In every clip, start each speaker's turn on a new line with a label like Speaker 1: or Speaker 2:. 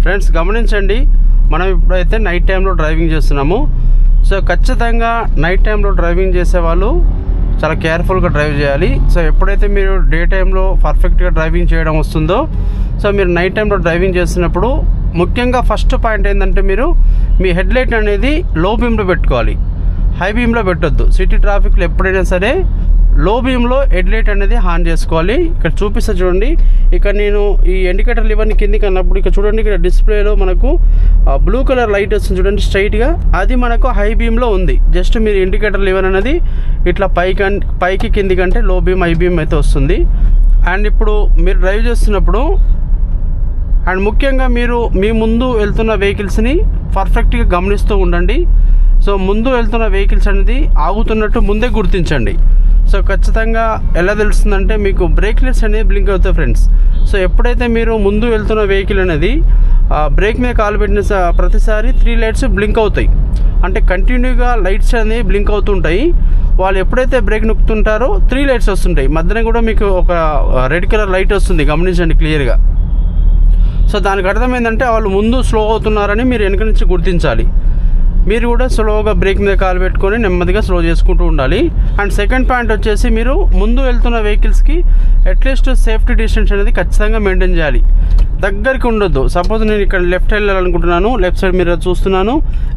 Speaker 1: Friends గమనించండి, మనం ఇప్పుడైతే నైట్ టైంలో డ్రైవింగ్ చేస్తున్నాము. సో ఖచ్చితంగా నైట్ టైంలో డ్రైవింగ్ చేసే వాళ్ళు చాలా కేర్ఫుల్గా డ్రైవ్ చేయాలి. సో ఎప్పుడైతే మీరు డే టైంలో పర్ఫెక్ట్గా డ్రైవింగ్ చేయడం వస్తుందో, సో మీరు నైట్ టైంలో డ్రైవింగ్ చేస్తున్నప్పుడు ముఖ్యంగా ఫస్ట్ పాయింట్ ఏంటంటే మీరు మీ హెడ్లైట్ అనేది లో బీమ్లో పెట్టుకోవాలి, హై బీమ్లో పెట్టొద్దు. సిటీ ట్రాఫిక్లో ఎప్పుడైనా సరే లో బీమ్లో హెడ్లైట్ అనేది ఆన్ చేసుకోవాలి. ఇక్కడ చూపిస్తా చూడండి, ఇక్కడ నేను ఈ ఇండికేటర్ లివర్ని కిందికి అన్నప్పుడు ఇక్కడ చూడండి, ఇక్కడ డిస్ప్లేలో మనకు బ్లూ కలర్ లైట్ వస్తుంది చూడండి స్ట్రైట్గా, అది మనకు హై బీమ్లో ఉంది. జస్ట్ మీరు ఇండికేటర్ లివర్ అనేది ఇట్లా పైకి కిందికి అంటే లో బీమ్ హై బీమ్ అయితే వస్తుంది. అండ్ ఇప్పుడు మీరు డ్రైవ్ చేస్తున్నప్పుడు అండ్ ముఖ్యంగా మీరు మీ ముందు వెళ్తున్న వెహికల్స్ని పర్ఫెక్ట్గా గమనిస్తూ ఉండండి. సో ముందు వెళ్తున్న వెహికల్స్ అనేది ఆగుతున్నట్టు ముందే గుర్తించండి. సో ఖచ్చితంగా ఎలా తెలుస్తుందంటే మీకు బ్రేక్ లైట్స్ అనేది బ్లింక్ అవుతాయి ఫ్రెండ్స్. సో ఎప్పుడైతే మీరు ముందు వెళ్తున్న వెహికల్ అనేది బ్రేక్ మీద కాలు పెట్టిన ప్రతిసారి 3 లైట్స్ బ్లింక్ అవుతాయి, అంటే కంటిన్యూగా లైట్స్ అనేవి బ్లింక్ అవుతుంటాయి. వాళ్ళు ఎప్పుడైతే బ్రేక్ నొక్కుతుంటారో 3 లైట్స్ వస్తుంటాయి, మధ్యన కూడా మీకు ఒక రెడ్ కలర్ లైట్ వస్తుంది, గమనించండి క్లియర్గా. సో దానికి అర్థం ఏంటంటే వాళ్ళు ముందు స్లో అవుతున్నారని మీరు వెనక నుంచి గుర్తించాలి. మీరు కూడా స్లోగా బ్రేక్ మీద కాలు పెట్టుకొని నెమ్మదిగా స్లో చేసుకుంటూ ఉండాలి. అండ్ సెకండ్ పాయింట్ వచ్చేసి మీరు ముందు వెళ్తున్న వెహికల్స్కి అట్లీస్ట్ సేఫ్టీ డిస్టెన్స్ అనేది ఖచ్చితంగా మెయింటైన్ చేయాలి, దగ్గరికి ఉండొద్దు. సపోజ్ నేను ఇక్కడ లెఫ్ట్ వెళ్ళాలనుకుంటున్నాను, లెఫ్ట్ సైడ్ మీరు చూస్తున్నాను,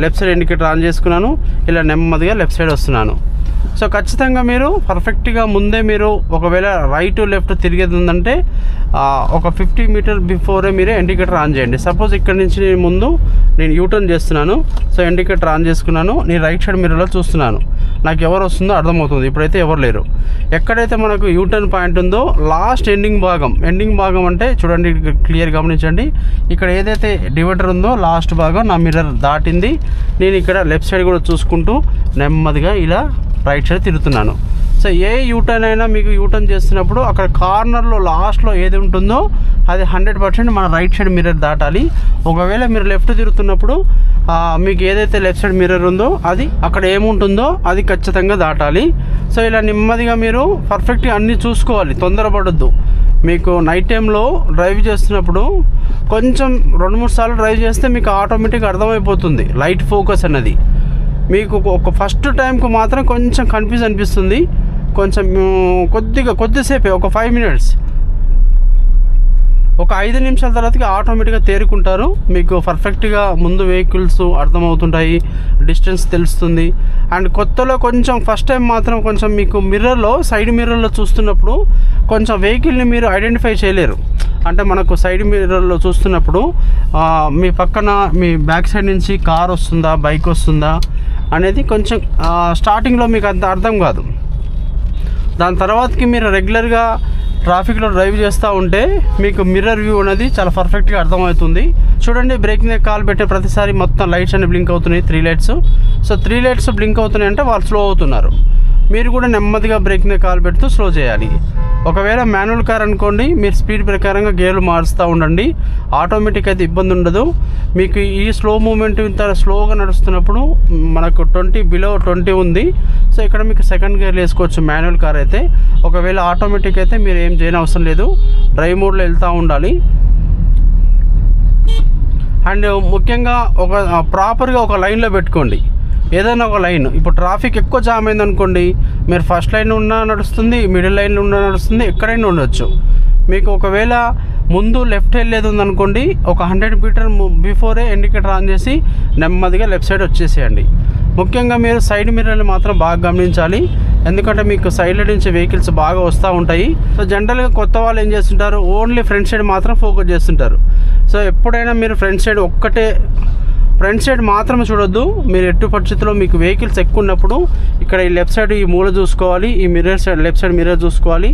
Speaker 1: లెఫ్ట్ సైడ్ ఇండికేటర్ ఆన్ చేసుకున్నాను, ఇలా నెమ్మదిగా లెఫ్ట్ సైడ్ వస్తున్నాను. సో ఖచ్చితంగా మీరు పర్ఫెక్ట్గా ముందే మీరు ఒకవేళ రైట్ లెఫ్ట్ తిరిగేది ఉందంటే ఒక 50 మీటర్ బిఫోరే మీరు ఇండికేటర్ ఆన్ చేయండి. సపోజ్ ఇక్కడ నుంచి నేను యూటర్న్ చేస్తున్నాను, సో ఇండికేటర్ ఆన్ చేసుకున్నాను, నేను రైట్ సైడ్ మిర్రర్లో చూస్తున్నాను, నాకు ఎవరు వస్తుందో అర్థమవుతుంది. ఇప్పుడైతే ఎవరు లేరు. ఎక్కడైతే మనకు యూటర్న్ పాయింట్ ఉందో లాస్ట్ ఎండింగ్ భాగం అంటే చూడండి క్లియర్ గమనించండి, ఇక్కడ ఏదైతే డివైడర్ ఉందో లాస్ట్ భాగం నా మిర్రర్ దాటింది. నేను ఇక్కడ లెఫ్ట్ సైడ్ కూడా చూసుకుంటూ నెమ్మదిగా ఇలా రైట్ సైడ్ తిరుగుతున్నాను. సో ఏ యూటర్న్ అయినా మీకు యూటర్న్ చేస్తున్నప్పుడు అక్కడ కార్నర్లో లాస్ట్లో ఏది ఉంటుందో అది 100% మన రైట్ సైడ్ మిర్రర్ దాటాలి. ఒకవేళ మీరు లెఫ్ట్ తిరుగుతున్నప్పుడు మీకు ఏదైతే లెఫ్ట్ సైడ్ మిర్రర్ ఉందో అది అక్కడ ఏముంటుందో అది ఖచ్చితంగా దాటాలి. సో ఇలా నెమ్మదిగా మీరు పర్ఫెక్ట్గా అన్నీ చూసుకోవాలి, తొందరపడొద్దు. మీకు నైట్ టైంలో డ్రైవ్ చేస్తున్నప్పుడు కొంచెం 2-3 సార్లు డ్రైవ్ చేస్తే మీకు ఆటోమేటిక్గా అర్థమైపోతుంది లైట్ ఫోకస్ అన్నది. మీకు ఒక ఫస్ట్ టైంకు మాత్రం కొంచెం కన్ఫ్యూజ్ అనిపిస్తుంది, కొంచెం కొద్దిసేపే ఒక 5 మినిట్స్, ఒక 5 నిమిషాల తర్వాతకి ఆటోమేటిక్గా తేరుకుంటారు. మీకు పర్ఫెక్ట్గా ముందు వెహికల్స్ అర్థమవుతుంటాయి, డిస్టెన్స్ తెలుస్తుంది. అండ్ కొత్తలో కొంచెం ఫస్ట్ టైం మాత్రం కొంచెం మీకు సైడ్ మిర్రర్లో చూస్తున్నప్పుడు కొంచెం వెహికల్ని మీరు ఐడెంటిఫై చేయలేరు. అంటే మనకు సైడ్ మిర్రర్లో చూస్తున్నప్పుడు మీ పక్కన మీ బ్యాక్ సైడ్ నుంచి కార్ వస్తుందా బైక్ వస్తుందా అనేది కొంచెం స్టార్టింగ్లో మీకు అంత అర్థం కాదు. దాని తర్వాతకి మీరు రెగ్యులర్గా ట్రాఫిక్లో డ్రైవ్ చేస్తూ ఉంటే మీకు మిర్రర్ వ్యూ అనేది చాలా పర్ఫెక్ట్గా అర్థమవుతుంది. చూడండి, బ్రేక్ మీద కాల్ పెట్టే ప్రతిసారి మొత్తం లైట్స్ అన్ని బ్లింక్ అవుతున్నాయి, 3 లైట్స్. సో 3 లైట్స్ బ్లింక్ అవుతున్నాయి అంటే వాళ్ళు స్లో అవుతున్నారు. మీరు కూడా నెమ్మదిగా బ్రేక్ మీద కాల్ పెడుతూ స్లో చేయాలి. ఒకవేళ మాన్యువల్ కార్ అనుకోండి, మీరు స్పీడ్ ప్రకారంగా గేర్లు మారుస్తూ ఉండండి, ఆటోమేటిక్ అయితే ఇబ్బంది ఉండదు. మీకు ఈ స్లో మూమెంట్ ఇంత స్లోగా నడుస్తున్నప్పుడు మనకు 20 ఉంది. సో ఇక్కడ మీకు సెకండ్ గేర్లు వేసుకోవచ్చు మాన్యువల్ కార్ అయితే. ఒకవేళ ఆటోమేటిక్ అయితే మీరు ఏం చేయని అవసరం లేదు, డ్రైవ్ మోడ్లో వెళ్తూ ఉండాలి. అండ్ ముఖ్యంగా ప్రాపర్గా ఒక లైన్లో పెట్టుకోండి, ఏదైనా ఒక లైన్. ఇప్పుడు ట్రాఫిక్ ఎక్కువ జామ్ అయిందనుకోండి, మీరు ఫస్ట్ లైన్ ఉన్నా నడుస్తుంది, మిడిల్ లైన్లో ఉన్నా నడుస్తుంది, ఎక్కడైనా ఉండొచ్చు. మీకు ఒకవేళ ముందు లెఫ్ట్ వెళ్ళేది ఉందనుకోండి, ఒక 100 మీటర్ బిఫోరే ఇండికేటర్ ఆన్ చేసి నెమ్మదిగా లెఫ్ట్ సైడ్ వచ్చేసేయండి. ముఖ్యంగా మీరు సైడ్ మిర్రర్ని మాత్రం బాగా గమనించాలి, ఎందుకంటే మీకు సైడ్ల నుంచి వెహికల్స్ బాగా వస్తూ ఉంటాయి. సో జనరల్గా కొత్త వాళ్ళు ఏం చేస్తుంటారు, ఓన్లీ ఫ్రంట్ సైడ్ మాత్రం ఫోకస్ చేస్తుంటారు. సో ఎప్పుడైనా మీరు ఫ్రంట్ సైడ్ మాత్రమే చూడొద్దు. మీరు ఎట్టి పరిస్థితుల్లో మీకు వెహికల్స్ ఎక్కువ ఉన్నప్పుడు ఇక్కడ ఈ లెఫ్ట్ సైడ్ ఈ మూల చూసుకోవాలి, ఈ mirror side left side mirror చూసుకోవాలి.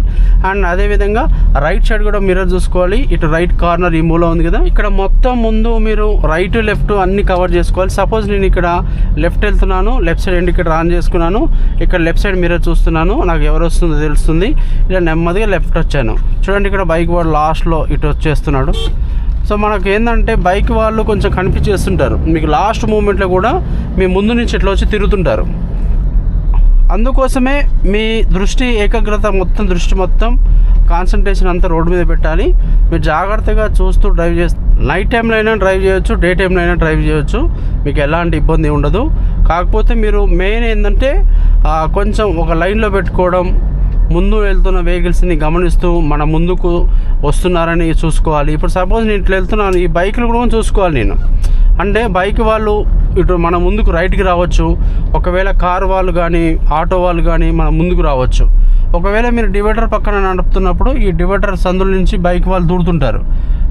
Speaker 1: అండ్ అదేవిధంగా రైట్ సైడ్ కూడా మిర్రర్ చూసుకోవాలి. ఇటు రైట్ కార్నర్ ఈ మూల ఉంది కదా, ఇక్కడ మొత్తం ముందు మీరు రైట్ లెఫ్ట్ అన్ని కవర్ చేసుకోవాలి. సపోజ్ నేను ఇక్కడ లెఫ్ట్ వెళ్తున్నాను, లెఫ్ట్ సైడ్ ఇండికేటర్ ఆన్ చేసుకున్నాను, ఇక్కడ లెఫ్ట్ సైడ్ మిర్రర్ చూస్తున్నాను, నాకు ఎవరు వస్తుందో తెలుస్తుంది. ఇలా నెమ్మదిగా లెఫ్ట్ వచ్చాను. చూడండి, ఇక్కడ బైక్ వాడు లాస్ట్లో ఇటు వచ్చేస్తున్నాడు. సో మనకు ఏంటంటే బైక్ వాళ్ళు కొంచెం కన్ఫ్యూజ్ చేస్తుంటారు, మీకు లాస్ట్ మూమెంట్లో కూడా మీ ముందు నుంచి ఇట్లా వచ్చి తిరుగుతుంటారు. అందుకోసమే మీ దృష్టి మొత్తం కాన్సన్ట్రేషన్ అంతా రోడ్డు మీద పెట్టాలి. మీరు జాగ్రత్తగా చూస్తూ డ్రైవ్ చేస్తే నైట్ టైంలో అయినా డ్రైవ్ చేయొచ్చు, డే టైంలో అయినా డ్రైవ్ చేయొచ్చు, మీకు ఎలాంటి ఇబ్బంది ఉండదు. కాకపోతే మీరు మెయిన్ ఏంటంటే కొంచెం ఒక లైన్లో పెట్టుకోవడం, ముందు వెళ్తున్న వెహికల్స్ని గమనిస్తూ మన ముందుకు వస్తున్నారని చూసుకోవాలి. ఇప్పుడు సపోజ్ నేను ఇట్లా వెళ్తున్నాను, ఈ బైక్లు కూడా చూసుకోవాలి నేను. అంటే బైక్ వాళ్ళు ఇటు మన ముందుకు రైట్కి రావచ్చు, ఒకవేళ కారు వాళ్ళు కానీ ఆటో వాళ్ళు కానీ మన ముందుకు రావచ్చు. ఒకవేళ మీరు డివైడర్ పక్కన నడుపుతున్నప్పుడు ఈ డివైడర్ సందుల నుంచి బైక్ వాళ్ళు దూరుతుంటారు.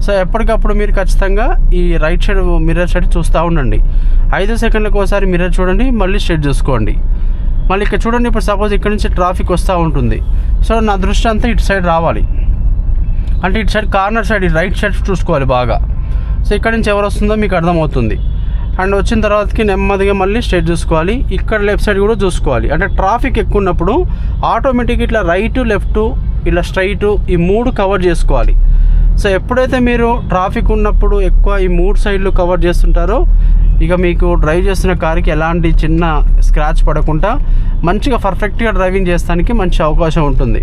Speaker 1: సో ఎప్పటికప్పుడు మీరు ఖచ్చితంగా ఈ రైట్ సైడ్ మిర్రర్ సైడ్ చూస్తూ ఉండండి. 5 సెకండ్లకు ఒకసారి మిర్రర్ చూడండి, మళ్ళీ స్ట్రైట్ చూసుకోండి. మళ్ళీ ఇక్కడ చూడండి, ఇప్పుడు సపోజ్ ఇక్కడ నుంచి ట్రాఫిక్ వస్తూ ఉంటుంది. సో నా దృష్టి అంతా ఇటు సైడ్ రావాలి, అంటే ఇటు side corner side right side చూసుకోవాలి బాగా. సో ఇక్కడ నుంచి ఎవరు వస్తుందో మీకు అర్థమవుతుంది. అండ్ వచ్చిన తర్వాతకి నెమ్మదిగా మళ్ళీ స్ట్రైట్ చూసుకోవాలి. ఇక్కడ లెఫ్ట్ సైడ్ కూడా చూసుకోవాలి. అంటే ట్రాఫిక్ ఎక్కువ ఉన్నప్పుడు ఆటోమేటిక్ ఇట్లా రైట్ లెఫ్ట్ ఇలా స్ట్రైట్ ఈ 3 కవర్ చేసుకోవాలి. సో ఎప్పుడైతే మీరు ట్రాఫిక్ ఉన్నప్పుడు ఎక్కువ ఈ 3 సైడ్లు కవర్ చేస్తుంటారో ఇక మీకు డ్రైవ్ చేస్తున్న కార్కి ఎలాంటి చిన్న స్క్రాచ్ పడకుండా మంచిగా పర్ఫెక్ట్గా డ్రైవింగ్ చేస్తానికి మంచి అవకాశం ఉంటుంది.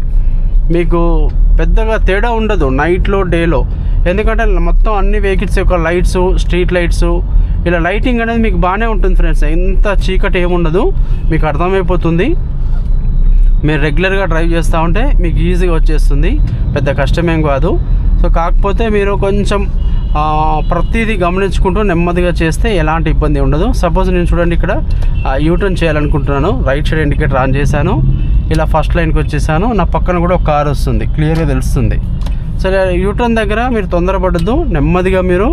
Speaker 1: మీకు పెద్దగా తేడా ఉండదు నైట్లో డేలో, ఎందుకంటే మొత్తం అన్ని వెహికల్స్ యొక్క లైట్స్, స్ట్రీట్ లైట్స్, ఇలా లైటింగ్ అనేది మీకు బాగానే ఉంటుంది ఫ్రెండ్స్. ఎంత చీకటి ఏముండదు, మీకు అర్థమైపోతుంది. మీరు రెగ్యులర్గా డ్రైవ్ చేస్తూ ఉంటే మీకు ఈజీగా వచ్చేస్తుంది, పెద్ద కష్టమేం కాదు. సో కాకపోతే మీరు కొంచెం ప్రతిదీ గమనించుకుంటూ నెమ్మదిగా చేస్తే ఎలాంటి ఇబ్బంది ఉండదు. సపోజ్ నేను చూడండి ఇక్కడ యూటర్న్ చేయాలనుకుంటున్నాను, రైట్ సైడ్ ఇండికేటర్ ఆన్ చేశాను, ఇలా ఫస్ట్ లైన్కి వచ్చేసాను. నా పక్కన కూడా ఒక కార్ వస్తుంది, క్లియర్గా తెలుస్తుంది. సరే యూటర్న్ దగ్గర మీరు తొందరపడద్దు, నెమ్మదిగా మీరు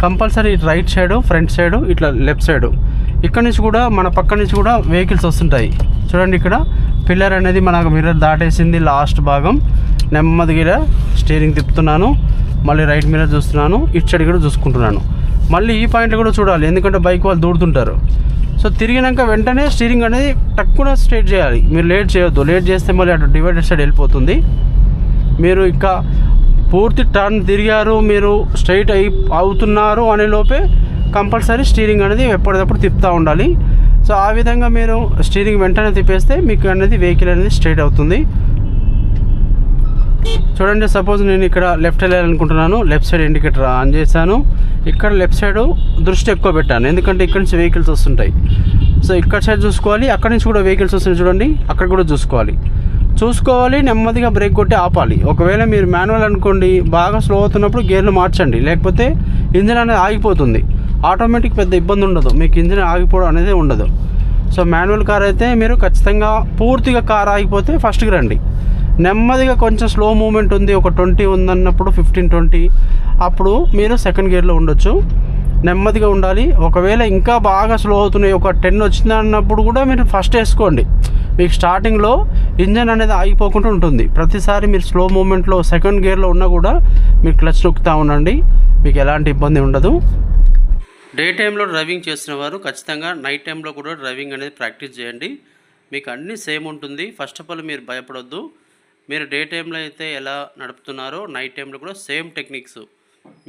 Speaker 1: compulsory right side, front side, ఇట్లా లెఫ్ట్ సైడు ఇక్కడ నుంచి కూడా మన పక్క నుంచి కూడా వెహికల్స్ వస్తుంటాయి. చూడండి ఇక్కడ పిల్లర్ అనేది మనకు మిర్రర్ దాటేసింది లాస్ట్ భాగం. నెమ్మదిగా స్టీరింగ్ తిప్పుతున్నాను, మళ్ళీ రైట్ మిర్రర్ చూస్తున్నాను, ఇటు సైడ్ కూడా చూసుకుంటున్నాను. మళ్ళీ ఈ పాయింట్ కూడా చూడాలి, ఎందుకంటే బైక్ వాళ్ళు దూరుతుంటారు. సో తిరిగినాక వెంటనే స్టీరింగ్ అనేది తక్కువ స్ట్రైట్ చేయాలి, మీరు లేట్ చేయొద్దు. లేట్ చేస్తే మళ్ళీ అటు డివైడర్ సైడ్ వెళ్ళిపోతుంది. మీరు ఇక పూర్తి టర్న్ తిరిగారు, మీరు స్ట్రైట్ అవుతున్నారు అనే లోపే కంపల్సరీ స్టీరింగ్ అనేది ఎప్పటికప్పుడు తిప్పుతూ ఉండాలి. సో ఆ విధంగా మీరు స్టీరింగ్ వెంటనే తిప్పేస్తే మీకు అనేది వెహికల్ అనేది స్ట్రైట్ అవుతుంది. చూడండి, సపోజ్ నేను ఇక్కడ లెఫ్ట్ వెళ్ళాలనుకుంటున్నాను, లెఫ్ట్ సైడ్ ఇండికేటర్ ఆన్ చేశాను. ఇక్కడ లెఫ్ట్ సైడ్ దృష్టి ఎక్కువ పెట్టాను, ఎందుకంటే ఇక్కడ నుంచి వెహికల్స్ వస్తుంటాయి. సో ఇక్కడ సైడ్ చూసుకోవాలి, అక్కడ నుంచి కూడా వెహికల్స్ వస్తున్నాయి చూడండి, అక్కడ కూడా చూసుకోవాలి. నెమ్మదిగా బ్రేక్ కొట్టి ఆపాలి. ఒకవేళ మీరు మాన్యువల్ అనుకోండి, బాగా స్లో అవుతున్నప్పుడు గేర్లు మార్చండి, లేకపోతే ఇంజిన్ అనేది ఆగిపోతుంది. ఆటోమేటిక్ పెద్ద ఇబ్బంది ఉండదు, మీకు ఇంజిన్ ఆగిపోవడం అనేది ఉండదు. సో మాన్యువల్ కార్ అయితే మీరు ఖచ్చితంగా పూర్తిగా కార్ ఆగిపోతే ఫస్ట్కి రండి. నెమ్మదిగా కొంచెం స్లో మూమెంట్ ఉంది, ఒక 20 ఉందన్నప్పుడు 15-20 అప్పుడు మీరు సెకండ్ గేర్లో ఉండొచ్చు. నెమ్మదిగా ఉండాలి. ఒకవేళ ఇంకా బాగా స్లో అవుతున్నాయి, ఒక 10 వచ్చింది అన్నప్పుడు కూడా మీరు ఫస్ట్ వేసుకోండి. మీకు స్టార్టింగ్లో ఇంజన్ అనేది ఆగిపోకుండా ఉంటుంది. ప్రతిసారి మీరు స్లో మూమెంట్లో సెకండ్ గేర్లో ఉన్నా కూడా మీరు క్లచ్ నొక్కుతూ ఉండండి, మీకు ఎలాంటి ఇబ్బంది ఉండదు. డే టైంలో డ్రైవింగ్ చేస్తున్న వారు ఖచ్చితంగా నైట్ టైంలో కూడా డ్రైవింగ్ అనేది ప్రాక్టీస్ చేయండి, మీకు అన్నీ సేమ్ ఉంటుంది. ఫస్ట్ ఆఫ్ ఆల్ మీరు భయపడొద్దు. మీరు డే టైంలో అయితే ఎలా నడుపుతున్నారో నైట్ టైంలో కూడా సేమ్ టెక్నిక్స్,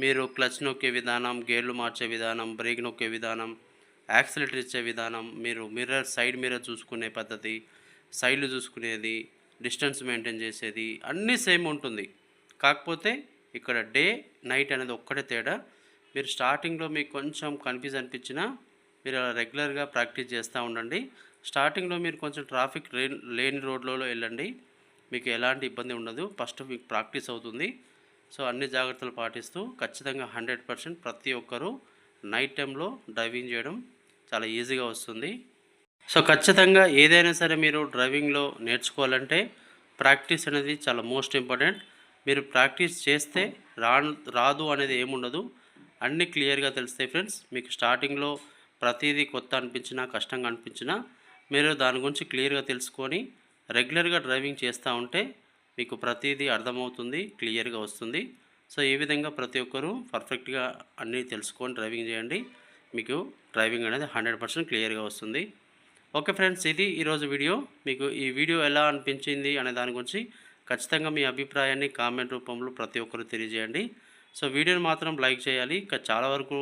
Speaker 1: మీరు క్లచ్ నొక్కే విధానం, గేర్లు మార్చే విధానం, బ్రేక్ నొక్కే విధానం, యాక్సిలేటర్ ఇచ్చే విధానం, మీరు మిర్రర్ సైడ్ మిర్రర్ చూసుకునే పద్ధతి, సైడ్లు చూసుకునేది, డిస్టెన్స్ మెయింటైన్ చేసేది అన్నీ సేమ్ ఉంటుంది. కాకపోతే ఇక్కడ డే నైట్ అనేది ఒక్కటే తేడా. మీరు స్టార్టింగ్లో మీకు కొంచెం కన్ఫ్యూజ్ అనిపించినా మీరు అలా రెగ్యులర్గా ప్రాక్టీస్ చేస్తూ ఉండండి. స్టార్టింగ్లో మీరు కొంచెం ట్రాఫిక్ లేని రోడ్లలో వెళ్ళండి, మీకు ఎలాంటి ఇబ్బంది ఉండదు. ఫస్ట్ మీకు ప్రాక్టీస్ అవుతుంది. సో అన్ని జాగ్రత్తలు పాటిస్తూ ఖచ్చితంగా 100% ప్రతి ఒక్కరూ నైట్ టైంలో డ్రైవింగ్ చేయడం చాలా ఈజీగా వస్తుంది. సో ఖచ్చితంగా ఏదైనా సరే మీరు డ్రైవింగ్లో నేర్చుకోవాలంటే ప్రాక్టీస్ అనేది చాలా మోస్ట్ ఇంపార్టెంట్. మీరు ప్రాక్టీస్ చేస్తే రాదు అనేది ఏముండదు, అన్నీ క్లియర్గా తెలుస్తాయి ఫ్రెండ్స్. మీకు స్టార్టింగ్లో ప్రతిదీ కొత్త అనిపించినా, కష్టంగా అనిపించినా మీరు దాని గురించి క్లియర్గా తెలుసుకొని రెగ్యులర్గా డ్రైవింగ్ చేస్తూ ఉంటే మీకు ప్రతిదీ అర్థమవుతుంది, క్లియర్గా వస్తుంది. సో ఈ విధంగా ప్రతి ఒక్కరూ పర్ఫెక్ట్గా అన్నీ తెలుసుకొని డ్రైవింగ్ చేయండి, మీకు డ్రైవింగ్ అనేది 100% క్లియర్గా వస్తుంది. ఓకే ఫ్రెండ్స్, ఇది ఈరోజు వీడియో. మీకు ఈ వీడియో ఎలా అనిపించింది అనే దాని గురించి ఖచ్చితంగా మీ అభిప్రాయాన్ని కామెంట్ రూపంలో ప్రతి ఒక్కరు తెలియజేయండి. సో వీడియోని మాత్రం లైక్ చేయాలి. ఇంకా చాలా వరకు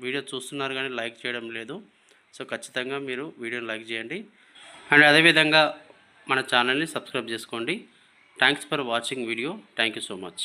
Speaker 1: వీడియో చూస్తున్నారు కానీ లైక్ చేయడం లేదు. సో ఖచ్చితంగా మీరు వీడియోని లైక్ చేయండి. అండ్ అదేవిధంగా మన ఛానల్ని సబ్స్క్రైబ్ చేసుకోండి. Thanks for watching video. Thank you so much.